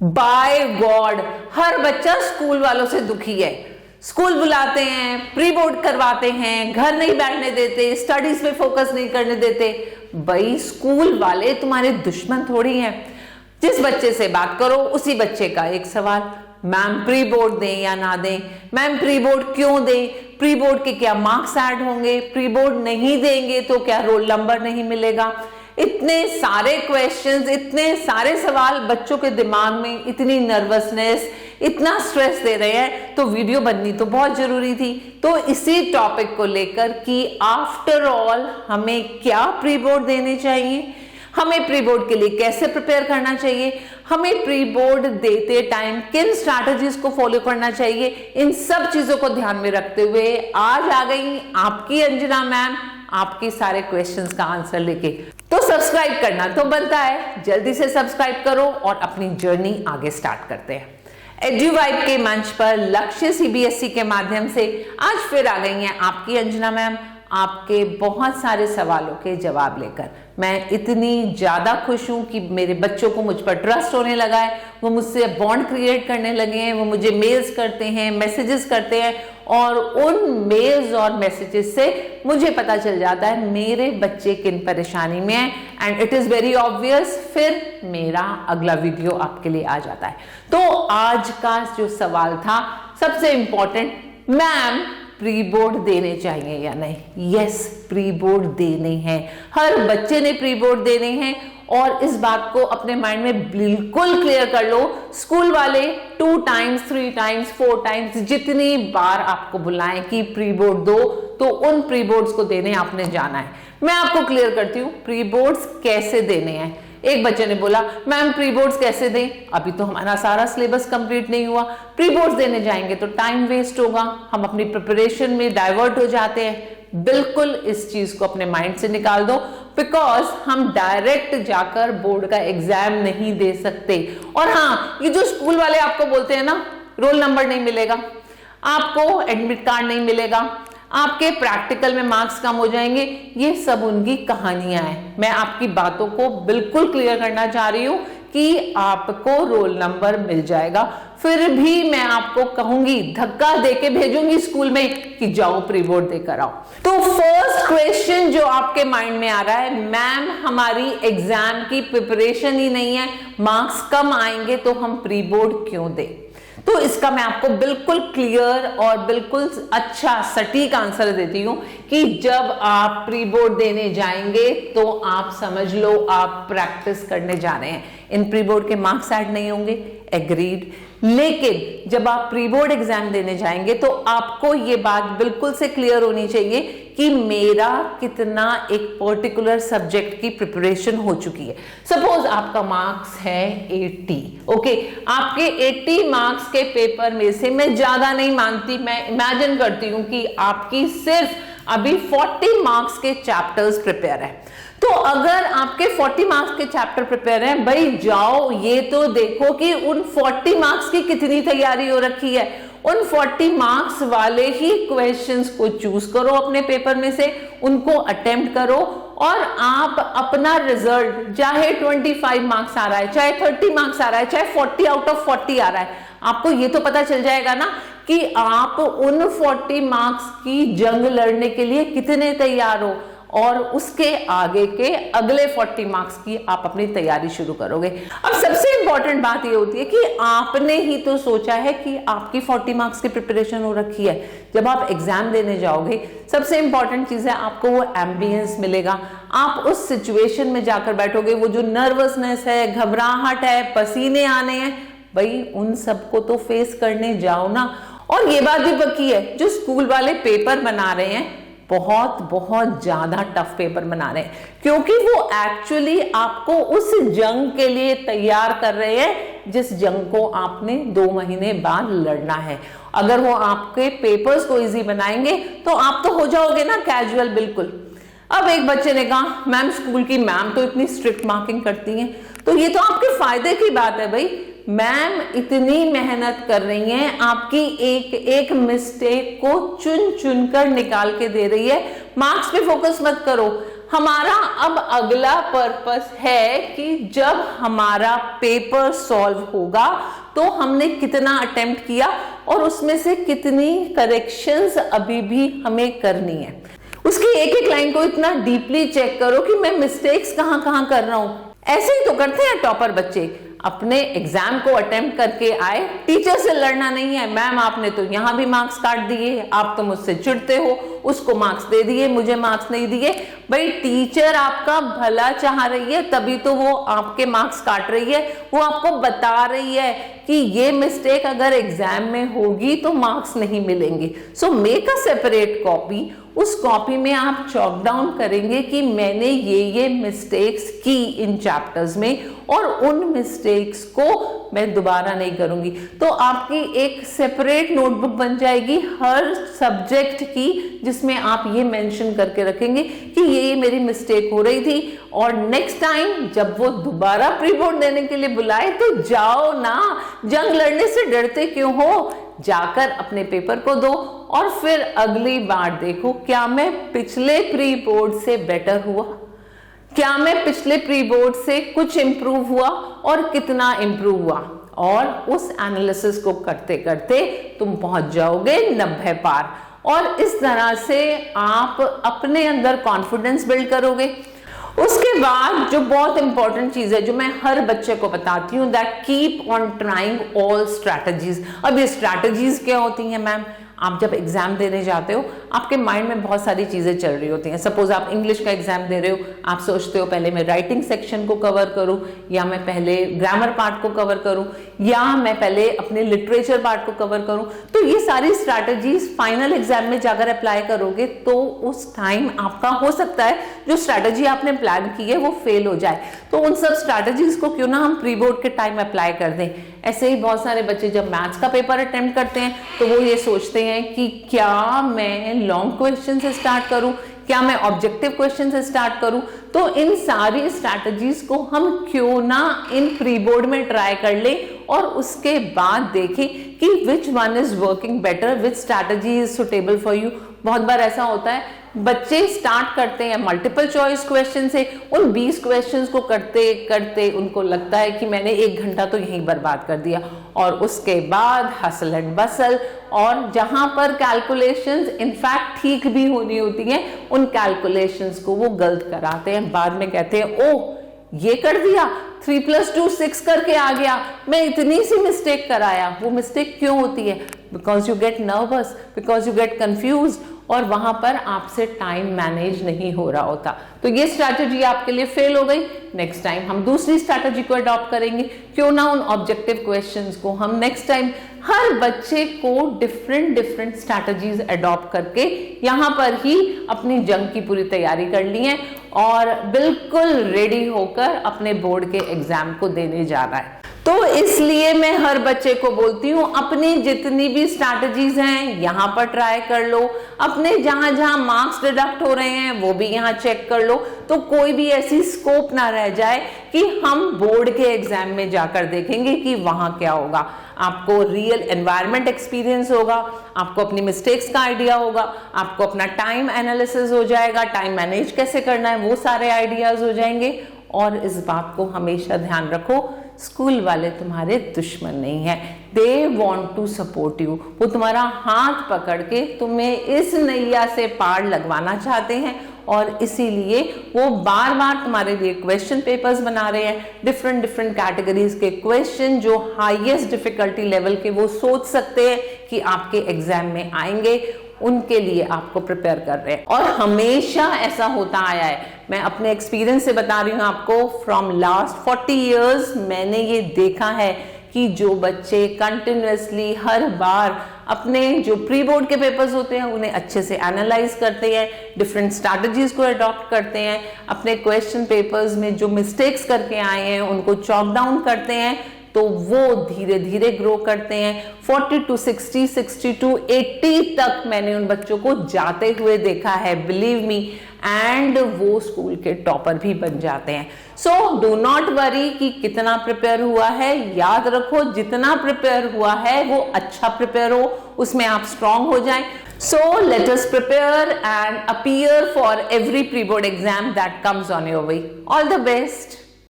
Bye God, हर बच्चा school वालों से दुखी है। स्कूल बुलाते हैं, प्री बोर्ड करवाते हैं, घर नहीं बैठने देते, स्टडीज पे फोकस नहीं करने देते। भाई स्कूल वाले तुम्हारे दुश्मन थोड़ी हैं। जिस बच्चे से बात करो उसी बच्चे का एक सवाल, मैम प्री बोर्ड दें या ना दें, मैम प्री बोर्ड क्यों दें, प्री बोर्ड के क्या मार्क्स ऐड होंगे, प्री बोर्ड नहीं देंगे तो क्या रोल नंबर नहीं मिलेगा। इतने सारे क्वेश्चंस, इतने सारे सवाल बच्चों के दिमाग में, इतनी नर्वसनेस, इतना स्ट्रेस दे रहे हैं, तो वीडियो बननी तो बहुत जरूरी थी। तो इसी टॉपिक को लेकर कि आफ्टर ऑल हमें क्या प्री बोर्ड देने चाहिए, हमें प्री बोर्ड के लिए कैसे प्रिपेयर करना चाहिए, हमें प्री बोर्ड देते टाइम किन स्ट्रैटेजीज को फॉलो करना चाहिए, इन सब चीजों को ध्यान में रखते हुए आज आ गई आपकी अंजना मैम आपके सारे क्वेश्चंस का आंसर लेके। तो सब्सक्राइब करना तो बनता है, जल्दी से सब्सक्राइब करो और अपनी जर्नी आगे स्टार्ट करते हैं। एड्यूवाइब के मंच पर लक्ष्य सीबीएसई के माध्यम से आज फिर आ गई हैं आपकी अंजना मैम आपके बहुत सारे सवालों के जवाब लेकर। मैं इतनी ज्यादा खुश हूं कि मेरे बच्चों को मुझ पर ट्रस्ट होने लगा है, वो मुझसे बॉन्ड क्रिएट करने लगे हैं, वो मुझे मेल्स करते हैं, मैसेजेस करते हैं और उन मेल्स और मैसेजेस से मुझे पता चल जाता है मेरे बच्चे किन परेशानी में है and it is very obvious, फिर मेरा अगला वीडियो आपके लिए आ जाता है। तो आज का जो सवाल था सबसे इंपॉर्टेंट, मैम प्री बोर्ड देने चाहिए या नहीं। यस, प्री बोर्ड देने हैं, हर बच्चे ने प्री बोर्ड देने हैं और इस बात को अपने माइंड में बिल्कुल क्लियर कर लो। स्कूल वाले 2 टाइम्स 3 टाइम्स 4 टाइम्स जितनी बार आपको बुलाएं कि प्री बोर्ड दो, तो उन प्री बोर्ड्स को देने आपने जाना है। मैं आपको क्लियर करती हूँ प्री बोर्ड्स कैसे देने हैं। एक बच्चे ने बोला मैम प्री बोर्ड्स कैसे दें, अभी तो हमारा सारा सिलेबस कंप्लीट नहीं हुआ, प्री बोर्ड्स देने जाएंगे तो टाइम वेस्ट होगा, हम अपनी प्रिपरेशन में डाइवर्ट हो जाते हैं। बिल्कुल इस चीज को अपने माइंड से निकाल दो, बिकॉज हम डायरेक्ट जाकर बोर्ड का एग्जाम नहीं दे सकते। और हाँ, ये जो स्कूल वाले आपको बोलते हैं ना रोल नंबर नहीं मिलेगा, आपको एडमिट कार्ड नहीं मिलेगा, आपके प्रैक्टिकल में मार्क्स कम हो जाएंगे, ये सब उनकी कहानियां हैं। मैं आपकी बातों को बिल्कुल क्लियर करना चाह रही हूं कि आपको रोल नंबर मिल जाएगा। फिर भी मैं आपको कहूंगी, धक्का देके भेजूंगी स्कूल में कि जाओ प्री बोर्ड देकर आओ। तो फर्स्ट क्वेश्चन जो आपके माइंड में आ रहा है, मैम हमारी एग्जाम की प्रिपरेशन ही नहीं है, मार्क्स कम आएंगे तो हम प्री बोर्ड क्यों दें। तो इसका मैं आपको बिल्कुल क्लियर और बिल्कुल अच्छा सटीक आंसर देती हूं कि जब आप प्री बोर्ड देने जाएंगे तो आप समझ लो आप प्रैक्टिस करने जा रहे हैं। इन प्री बोर्ड के मार्क्स ऐड नहीं होंगे, एग्रीड, लेकिन जब आप प्री बोर्ड एग्जाम देने जाएंगे तो आपको ये बात बिल्कुल से क्लियर होनी चाहिए कि मेरा कितना एक पर्टिकुलर सब्जेक्ट की प्रिपरेशन हो चुकी है। सपोज आपका मार्क्स है 80, ओके, आपके 80 मार्क्स के पेपर में से मैं ज्यादा नहीं मानती, मैं इमेजिन करती हूं कि आपकी सिर्फ अभी 40 मार्क्स के चैप्टर्स प्रिपेयर है। तो अगर आपके 40 मार्क्स के चैप्टर प्रिपेयर हैं, भाई जाओ ये तो देखो कि उन 40 मार्क्स की कितनी तैयारी हो रखी है। उन 40 मार्क्स वाले ही क्वेश्चंस को चूज करो अपने पेपर में से, उनको अटेम्प्ट करो और आप अपना रिजल्ट चाहे 25 मार्क्स आ रहा है, चाहे 30 मार्क्स आ रहा है, चाहे 40 आउट ऑफ 40 आ रहा है, आपको ये तो पता चल जाएगा ना कि आप उन 40 मार्क्स की जंग लड़ने के लिए कितने तैयार हो और उसके आगे के अगले 40 मार्क्स की आप अपनी तैयारी शुरू करोगे। अब सबसे इंपॉर्टेंट बात ये होती है कि आपने ही तो सोचा है कि आपकी 40 मार्क्स की प्रिपरेशन हो रखी है। जब आप एग्जाम देने जाओगे सबसे इंपॉर्टेंट चीज है आपको वो एम्बियंस मिलेगा, आप उस सिचुएशन में जाकर बैठोगे, वो जो नर्वसनेस है, घबराहट है, पसीने आने हैं, भाई उन सबको तो फेस करने जाओ ना। और ये बात भी पक्की है, जो स्कूल वाले पेपर बना रहे हैं बहुत बहुत ज्यादा टफ पेपर बना रहे हैं, क्योंकि वो एक्चुअली आपको उस जंग के लिए तैयार कर रहे हैं जिस जंग को आपने 2 महीने बाद लड़ना है। अगर वो आपके पेपर्स को इजी बनाएंगे तो आप तो हो जाओगे ना कैजुअल बिल्कुल। अब एक बच्चे ने कहा मैम स्कूल की मैम तो इतनी स्ट्रिक्ट मार्किंग करती हैं, तो ये तो आपके फायदे की बात है भाई, मैम इतनी मेहनत कर रही हैं, आपकी एक एक मिस्टेक को चुन चुन कर निकाल के दे रही है, मार्क्स पे फोकस मत करो। हमारा अब अगला पर्पस है कि जब हमारा पेपर सॉल्व होगा तो हमने कितना अटेम्प्ट किया और उसमें से कितनी करेक्शंस अभी भी हमें करनी है। उसकी एक एक लाइन को इतना डीपली चेक करो कि मैं मिस्टेक्स कहां कहां कर रहा हूं। ऐसे ही तो करते हैं टॉपर बच्चे, अपने एग्जाम को अटेम्प्ट करके आए, टीचर से लड़ना नहीं है, मैम आपने तो यहां भी मार्क्स काट दिए, आप तो मुझसे चिढ़ते हो, उसको मार्क्स दे दिए, मुझे मार्क्स नहीं दिए। भाई टीचर आपका भला चाह रही है तभी तो वो आपके मार्क्स काट रही है, वो आपको बता रही है कि ये मिस्टेक अगर एग्जाम में होगी तो मार्क्स नहीं मिलेंगे। So make a separate copy, उस कॉपी में आप चॉक डाउन करेंगे कि मैंने ये मिस्टेक्स की इन चैप्टर्स में और उन मिस्टेक्स को मैं दोबारा नहीं करूंगी। तो आपकी एक सेपरेट नोटबुक बन जाएगी हर सब्जेक्ट की, जिसमें आप ये मेंशन करके रखेंगे कि ये मेरी मिस्टेक हो रही थी और नेक्स्ट टाइम जब वो दोबारा प्री बोर्ड देने के लिए बुलाए तो जाओ ना, जंग लड़ने से डरते क्यों हो, जाकर अपने पेपर को दो और फिर अगली बार देखो क्या मैं पिछले प्री बोर्ड से बेटर हुआ, क्या मैं पिछले प्री बोर्ड से कुछ इंप्रूव हुआ और कितना इंप्रूव हुआ। और उस एनालिसिस को करते करते तुम पहुंच जाओगे 90 पार और इस तरह से आप अपने अंदर कॉन्फिडेंस बिल्ड करोगे। उसके बाद जो बहुत इंपॉर्टेंट चीज है जो मैं हर बच्चे को बताती हूँ, that keep on trying all strategies. अब ये स्ट्रैटेजीज क्या होती हैं मैम? आप जब एग्जाम देने जाते हो आपके माइंड में बहुत सारी चीजें चल रही होती हैं। सपोज आप इंग्लिश का एग्जाम दे रहे हो, आप सोचते हो पहले मैं राइटिंग सेक्शन को कवर करूं, या मैं पहले ग्रामर पार्ट को कवर करूं, या मैं पहले अपने लिटरेचर पार्ट को कवर करूं। तो ये सारी स्ट्रैटेजीज फाइनल एग्जाम में जाकर अप्लाई करोगे तो उस टाइम आपका हो सकता है जो स्ट्रैटेजी आपने प्लान की है वो फेल हो जाए। तो उन सब स्ट्रैटेजीज को क्यों ना हम प्री बोर्ड के टाइम अप्लाई कर दें। ऐसे ही बहुत सारे बच्चे जब मैथ्स का पेपर अटेम्प्ट करते हैं तो वो ये सोचते हैं कि क्या मैं लॉन्ग क्वेश्चन से स्टार्ट करूं, क्या मैं ऑब्जेक्टिव क्वेश्चन से स्टार्ट करूं। तो इन सारी स्ट्रैटेजीज को हम क्यों ना इन प्री बोर्ड में ट्राई कर ले और उसके बाद देखें कि which one is working better, which strategy is suitable for you. बहुत बार ऐसा होता है बच्चे स्टार्ट करते हैं मल्टीपल चॉइस क्वेश्चन से, उन 20 क्वेश्चंस को करते करते उनको लगता है कि मैंने 1 घंटा तो यहीं बर्बाद कर दिया, और उसके बाद हसल एंड बसल, और जहां पर कैलकुलेशंस इनफैक्ट ठीक भी होनी होती हैं उन कैलकुलेशंस को वो गलत कराते हैं। बाद में कहते हैं ओह ये कर दिया, 3 + 2 6 करके आ गया, मैं इतनी सी मिस्टेक कराया। वो मिस्टेक क्यों होती है? Because you get nervous, because you get confuse, और वहां पर आपसे टाइम मैनेज नहीं हो रहा होता। तो ये स्ट्रैटेजी आपके लिए फेल हो गई। नेक्स्ट टाइम हम दूसरी स्ट्रैटेजी को अडॉप्ट करेंगे। क्यों ना उन ऑब्जेक्टिव क्वेश्चंस को हम नेक्स्ट टाइम, हर बच्चे को डिफरेंट स्ट्रैटेजीज अडॉप्ट करके यहाँ पर ही अपनी जंग की पूरी तैयारी कर ली है और बिल्कुल रेडी होकर अपने बोर्ड के एग्जाम को देने जा रहा है। तो इसलिए मैं हर बच्चे को बोलती हूँ अपनी जितनी भी स्ट्रैटेजीज हैं यहाँ पर ट्राई कर लो, अपने जहां जहां मार्क्स डिडक्ट हो रहे हैं वो भी यहाँ चेक कर लो, तो कोई भी ऐसी स्कोप ना रह जाए कि हम बोर्ड के एग्जाम में जाकर देखेंगे कि वहां क्या होगा। आपको रियल एनवायरनमेंट एक्सपीरियंस होगा, आपको अपनी मिस्टेक्स का आइडिया होगा, आपको अपना टाइम एनालिसिस हो जाएगा, टाइम मैनेज कैसे करना है वो सारे आइडियाज हो जाएंगे। और इस बात को हमेशा ध्यान रखो, स्कूल वाले तुम्हारे दुश्मन नहीं है, they want to support you. वो तुम्हारा हाथ पकड़ के तुम्हें इस नैया से पार लगवाना चाहते हैं और इसीलिए वो बार बार तुम्हारे लिए क्वेश्चन पेपर्स बना रहे हैं, डिफरेंट कैटेगरीज के क्वेश्चन जो हाईएस्ट डिफिकल्टी लेवल के वो सोच सकते हैं कि आपके एग्जाम में आएंगे, उनके लिए आपको प्रिपेयर कर रहे हैं। और हमेशा ऐसा होता आया है, मैं अपने एक्सपीरियंस से बता रही हूँ आपको, फ्रॉम लास्ट 40 इयर्स मैंने ये देखा है कि जो बच्चे कंटिन्यूअसली हर बार अपने जो प्री बोर्ड के पेपर्स होते हैं उन्हें अच्छे से एनालाइज करते हैं, डिफरेंट स्ट्रैटेजीज को अडॉप्ट करते हैं, अपने क्वेश्चन पेपर्स में जो मिस्टेक्स करके आए हैं उनको चॉक डाउन करते हैं, तो वो धीरे धीरे ग्रो करते हैं। 40 to 60, 60 to 80 तक मैंने उन बच्चों को जाते हुए देखा है, बिलीव मी, एंड वो स्कूल के टॉपर भी बन जाते हैं। सो डू नॉट वरी कि कितना प्रिपेयर हुआ है, याद रखो जितना प्रिपेयर हुआ है वो अच्छा प्रिपेयर हो, उसमें आप स्ट्रांग हो जाएं। So let us prepare and appear for every pre board exam that comes on your way. All the best.